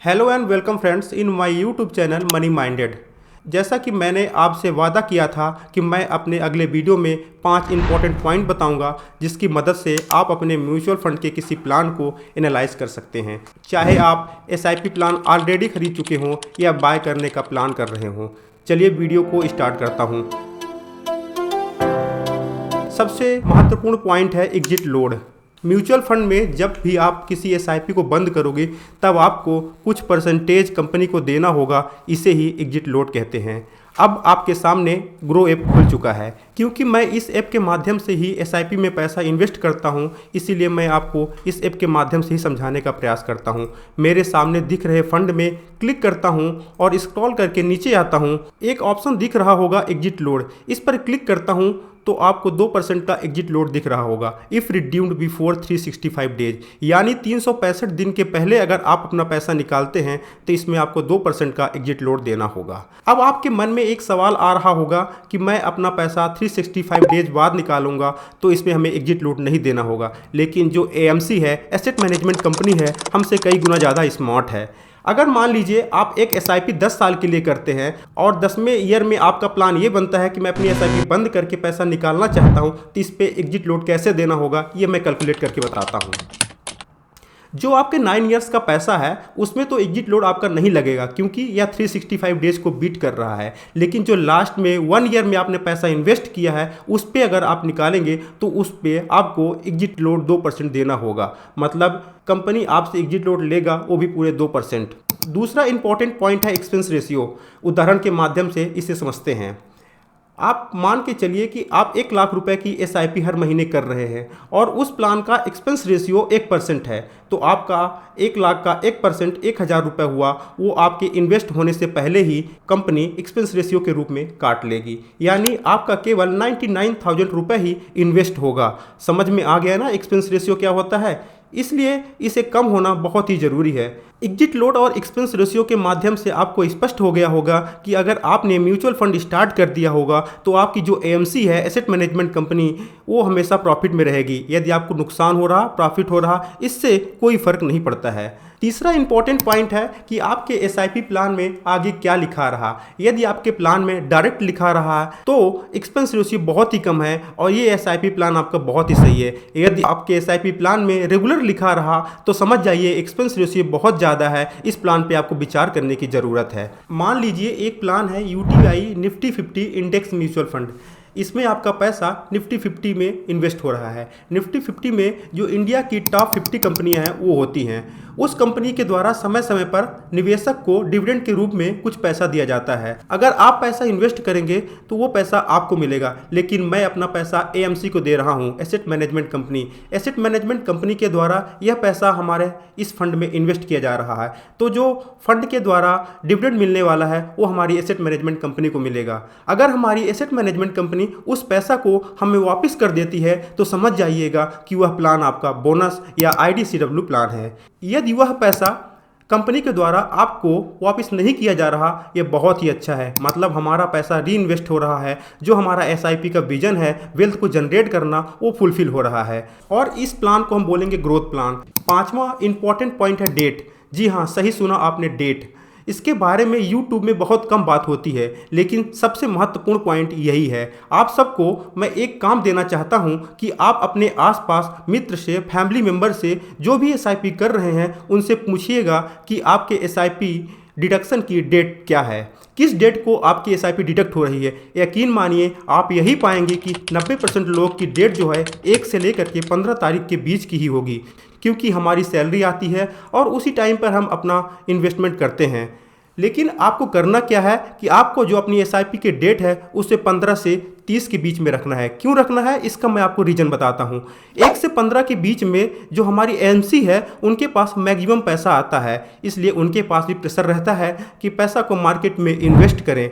Hello and welcome friends in my YouTube channel money minded. जैसा कि मैंने आपसे वादा किया था कि मैं अपने अगले वीडियो में 5 इंपॉर्टेंट पॉइंट बताऊंगा जिसकी मदद से आप अपने म्यूचुअल फंड के किसी प्लान को एनालाइज कर सकते हैं, चाहे आप एसआईपी प्लान ऑलरेडी खरीद चुके हों या बाय करने का प्लान कर रहे हों। चलिए वीडियो को स्टार्ट करता हूँ। सबसे महत्वपूर्ण पॉइंट है एग्जिट लोड। म्यूचुअल फंड में जब भी आप किसी एसआईपी को बंद करोगे तब आपको कुछ परसेंटेज कंपनी को देना होगा, इसे ही एग्जिट लोड कहते हैं। अब आपके सामने ग्रो ऐप खुल चुका है। क्योंकि मैं इस ऐप के माध्यम से ही एसआईपी में पैसा इन्वेस्ट करता हूं, इसीलिए मैं आपको इस ऐप के माध्यम से ही समझाने का प्रयास करता हूं। मेरे सामने दिख रहे फंड में क्लिक करता हूं और स्क्रॉल करके नीचे आता हूं। एक ऑप्शन दिख रहा होगा एग्जिट लोड, इस पर क्लिक करता हूं तो आपको 2% का एग्जिट लोड दिख रहा होगा। इफ़ रिडीम्ड बिफोर 365 डेज, यानी 365 दिन के पहले अगर आप अपना पैसा निकालते हैं तो इसमें आपको 2% का एग्जिट लोड देना होगा। अब आपके मन में एक सवाल आ रहा होगा कि मैं अपना पैसा 365 डेज बाद निकालूंगा तो इसमें हमें एग्जिट लोड नहीं देना होगा। लेकिन जो एएमसी है, एसेट मैनेजमेंट कंपनी है, हमसे कई गुना ज़्यादा स्मार्ट है। अगर मान लीजिए आप एक एसआईपी 10 साल के लिए करते हैं और 10वें ईयर में आपका प्लान ये बनता है कि मैं अपनी एसआईपी बंद करके पैसा निकालना चाहता हूं, तो इस पे एग्जिट लोड कैसे देना होगा ये मैं कैलकुलेट करके बताता हूं। जो आपके 9 इयर्स का पैसा है उसमें तो एग्जिट लोड आपका नहीं लगेगा क्योंकि यह 365 डेज को बीट कर रहा है। लेकिन जो लास्ट में 1 ईयर में आपने पैसा इन्वेस्ट किया है उस पर अगर आप निकालेंगे तो उस पर आपको एग्जिट लोड 2% देना होगा। मतलब कंपनी आपसे एग्जिट लोड लेगा वो भी पूरे 2%। दूसरा इंपॉर्टेंट पॉइंट है एक्सपेंस रेशियो। उदाहरण के माध्यम से इसे समझते हैं। आप मान के चलिए कि आप 1 लाख रुपए की एसआईपी हर महीने कर रहे हैं और उस प्लान का एक्सपेंस रेशियो 1% है, तो आपका 1 लाख का 1% 1000 रुपये हुआ, वो आपके इन्वेस्ट होने से पहले ही कंपनी एक्सपेंस रेशियो के रूप में काट लेगी। यानी आपका केवल 99,000 रुपये ही इन्वेस्ट होगा। समझ में आ गया ना एक्सपेंस रेशियो क्या होता है? इसलिए इसे कम होना बहुत ही ज़रूरी है। एग्जिट लोड और एक्सपेंस रेशियो के माध्यम से आपको स्पष्ट हो गया होगा कि अगर आपने म्यूचुअल फंड स्टार्ट कर दिया होगा तो आपकी जो एएमसी है, एसेट मैनेजमेंट कंपनी, वो हमेशा प्रॉफिट में रहेगी। यदि आपको नुकसान हो रहा, प्रॉफिट हो रहा, इससे कोई फर्क नहीं पड़ता है। तीसरा इंपॉर्टेंट पॉइंट है कि आपके एसआईपी प्लान में आगे क्या लिखा रहा। यदि आपके प्लान में डायरेक्ट लिखा रहा है तो एक्सपेंस रेशियो बहुत ही कम है और ये एसआईपी प्लान आपका बहुत ही सही है। यदि आपके एसआईपी प्लान में रेगुलर लिखा रहा तो समझ जाइए एक्सपेंस रेशियो बहुत ज़्यादा है। इस प्लान पे आपको विचार करने की ज़रूरत है। मान लीजिए एक प्लान है UTI Nifty 50 index mutual fund. इसमें आपका पैसा निफ्टी 50 में इन्वेस्ट हो रहा है। निफ्टी 50 में जो इंडिया की टॉप 50 कंपनियां हैं वो होती हैं। उस कंपनी के द्वारा समय समय पर निवेशक को डिविडेंड के रूप में कुछ पैसा दिया जाता है। अगर आप पैसा इन्वेस्ट करेंगे तो वो पैसा आपको मिलेगा, लेकिन मैं अपना पैसा एएमसी को दे रहा हूँ, asset management company. Asset management company के द्वारा यह पैसा हमारे इस फंड में इन्वेस्ट किया जा रहा है, तो जो फंड के द्वारा डिविडेंड मिलने वाला है वो हमारी एसेट मैनेजमेंट कंपनी को मिलेगा। अगर हमारी एसेट मैनेजमेंट कंपनी उस पैसा को हमें वापस कर देती है तो समझ जाइएगा कि वह प्लान आपका बोनस या आईडीसीडब्ल्यू प्लान है। यदि वह पैसा कंपनी के द्वारा आपको वापस नहीं किया जा रहा, ये बहुत ही अच्छा है। मतलब हमारा पैसा री इन्वेस्ट हो रहा है। जो हमारा एसआईपी का विजन है वेल्थ को जनरेट करना, वो फुलफिल हो रहा है। और इस प्लान को हम बोलेंगे ग्रोथ प्लान। 5वां इंपॉर्टेंट पॉइंट है डेट। जी हाँ, सही सुना आपने, डेट। इसके बारे में YouTube में बहुत कम बात होती है, लेकिन सबसे महत्वपूर्ण पॉइंट यही है। आप सबको मैं एक काम देना चाहता हूं कि आप अपने आसपास मित्र से, फैमिली मेम्बर से जो भी एसआईपी कर रहे हैं उनसे पूछिएगा कि आपके एसआईपी डिडक्शन की डेट क्या है, किस डेट को आपकी एसआईपी डिडक्ट हो रही है। यकीन मानिए आप यही पाएंगे कि 90% लोग की डेट जो है 1 से लेकर के 15 तारीख के बीच की ही होगी, क्योंकि हमारी सैलरी आती है और उसी टाइम पर हम अपना इन्वेस्टमेंट करते हैं। लेकिन आपको करना क्या है कि आपको जो अपनी एसआईपी की डेट है उसे 15 से 30 के बीच में रखना है। क्यों रखना है इसका मैं आपको रीज़न बताता हूँ। 1 से 15 के बीच में जो हमारी एएमसी है उनके पास मैक्सिमम पैसा आता है, इसलिए उनके पास भी प्रेशर रहता है कि पैसा को मार्केट में इन्वेस्ट करें।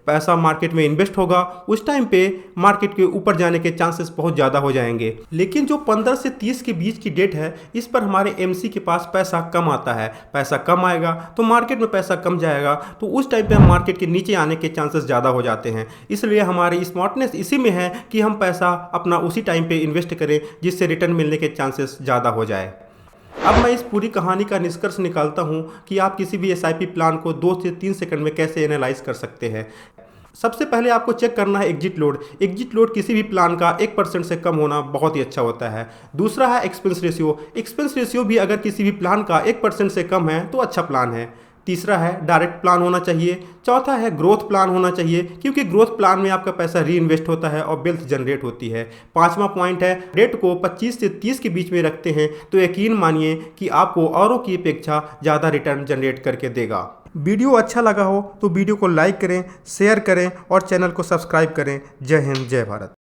पैसा मार्केट में इन्वेस्ट होगा उस टाइम पे मार्केट के ऊपर जाने के चांसेस बहुत ज़्यादा हो जाएंगे। लेकिन जो 15 से 30 के बीच की डेट है इस पर हमारे एमसी के पास पैसा कम आता है। पैसा कम आएगा तो मार्केट में पैसा कम जाएगा, तो उस टाइम पे मार्केट के नीचे आने के चांसेस ज़्यादा हो जाते हैं। इसलिए हमारी स्मार्टनेस इसी में है कि हम पैसा अपना उसी टाइम पर इन्वेस्ट करें जिससे रिटर्न मिलने के चांसेस ज़्यादा हो जाए। अब मैं इस पूरी कहानी का निष्कर्ष निकालता हूँ कि आप किसी भी एसआईपी प्लान को 2 से 3 सेकंड में कैसे एनालाइज कर सकते हैं। सबसे पहले आपको चेक करना है एग्जिट लोड। एग्जिट लोड किसी भी प्लान का 1% से कम होना बहुत ही अच्छा होता है। दूसरा है एक्सपेंस रेशियो। एक्सपेंस रेशियो भी अगर किसी भी प्लान का 1% से कम है तो अच्छा प्लान है। तीसरा है डायरेक्ट प्लान होना चाहिए। चौथा है ग्रोथ प्लान होना चाहिए, क्योंकि ग्रोथ प्लान में आपका पैसा री इन्वेस्ट होता है और वेल्थ जनरेट होती है। पांचवा पॉइंट है रेट को 25 से 30 के बीच में रखते हैं तो यकीन मानिए कि आपको औरों की अपेक्षा ज़्यादा रिटर्न जनरेट करके देगा। वीडियो अच्छा लगा हो तो वीडियो को लाइक करें, शेयर करें और चैनल को सब्सक्राइब करें। जय हिंद, जय भारत।